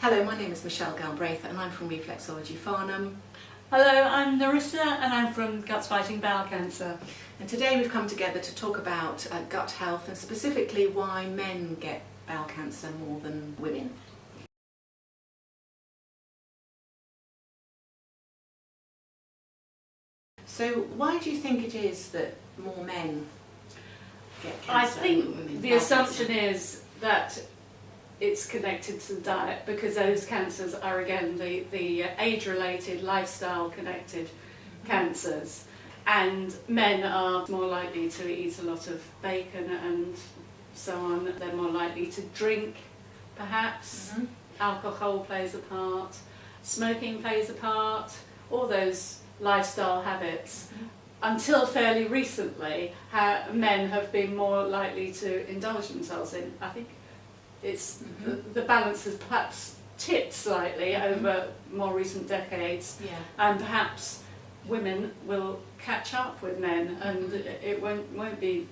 Hello, my name is Galbraith and I'm from Reflexology Farnham. Hello, I'm Nerissa and I'm from Guts Fighting Bowel Cancer. And today we've come together to talk about gut health and specifically why men get bowel cancer more than women. So why do you think it is that more men get cancer? I than women? think the assumption is that it's connected to the diet, because those cancers are again the age-related, lifestyle-connected cancers, and men are more likely to eat a lot of bacon and so on. They're more likely to drink, perhaps. Alcohol plays a part, smoking plays a part, all those lifestyle habits. Until fairly recently, men have been more likely to indulge themselves in. I think it's the balance has perhaps tipped slightly over more recent decades, and perhaps women will catch up with men, and it won't be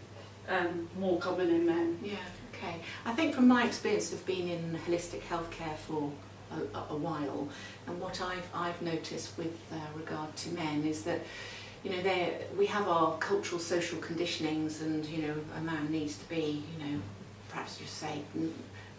more common in men. Yeah, okay. I think from my experience of being in holistic healthcare for a while, and what I've noticed with regard to men is that, you know, we have our cultural social conditionings, and you know, a man needs to be, you know, perhaps just say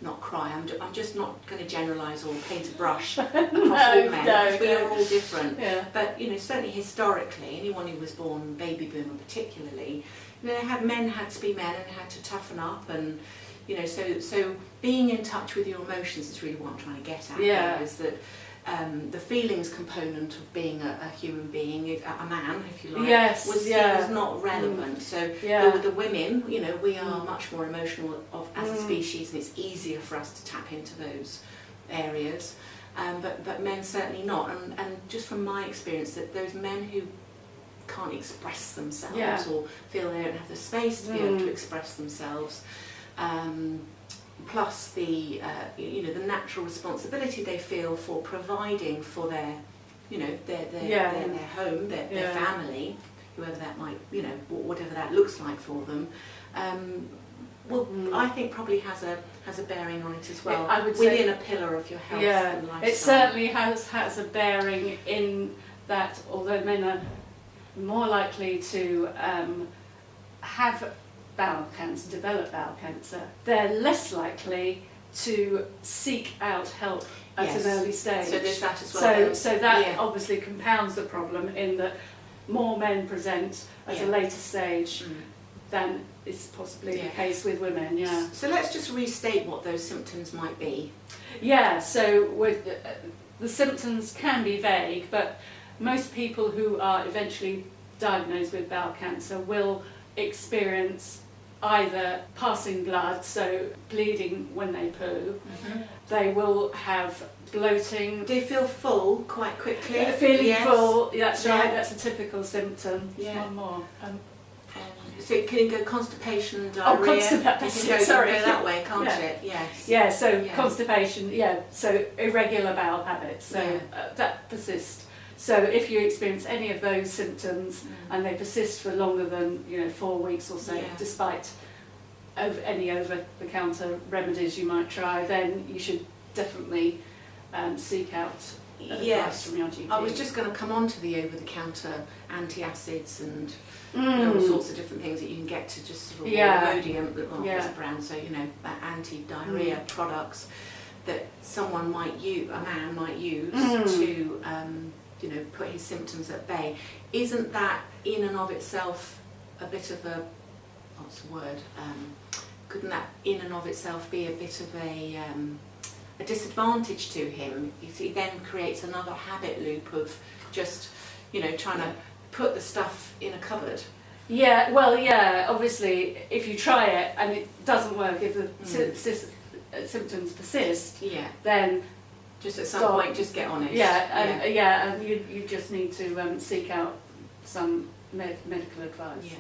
not cry. I'm just not going to generalise or paint a brush across all men, because we are all different. Yeah. But you know, certainly historically, anyone who was born baby boomer particularly, you know, men had to be men and had to toughen up, and you know, so being in touch with your emotions is really what I'm trying to get at. Yeah. Here, is that the feelings component of being a human being, a man, if you like, was seen as not relevant. So with the women, you know, we are much more emotional as a species, and it's easier for us to tap into those areas. But men certainly not. And just from my experience, that those men who can't express themselves or feel they don't have the space to be able to express themselves, plus the you know, the natural responsibility they feel for providing for their, you know, their home, their family, whoever that might, you know, whatever that looks like for them, well, I think probably has a bearing on it as well. I would within a pillar of your health and lifestyle. It certainly has a bearing in that, although men are more likely to have bowel cancer, develop bowel cancer, they're less likely to seek out help at an early stage. So there's that as well. So that obviously compounds the problem, in that more men present at a later stage than is possibly the case with women. Yeah. So let's just restate what those symptoms might be. Yeah. So with the symptoms can be vague, but most people who are eventually diagnosed with bowel cancer will experience either passing blood, so bleeding when they poo. They will have bloating. Do you feel full quite quickly? Feeling full, that's right, that's a typical symptom. One more. So it can go constipation, diarrhoea. Constipation, it can go that way, can't it? Yes. Yeah, so constipation, so irregular bowel habits, so that persist. So if you experience any of those symptoms and they persist for longer than 4 weeks or so, despite any over-the-counter remedies you might try, then you should definitely seek out advice from your GP. I was just going to come on to the over-the-counter antacids and all sorts of different things that you can get to just sort of Imodium, there's a brand, so anti-diarrhea products that someone might use, a man might use to put his symptoms at bay. Isn't that in and of itself a bit of a, what's the word, couldn't that in and of itself be a bit of a disadvantage to him? He then creates another habit loop of just, trying to put the stuff in a cupboard. Yeah, well, obviously, if you try it and it doesn't work, if the symptoms persist, then just at some point, just get on it. And you just need to seek out some medical advice.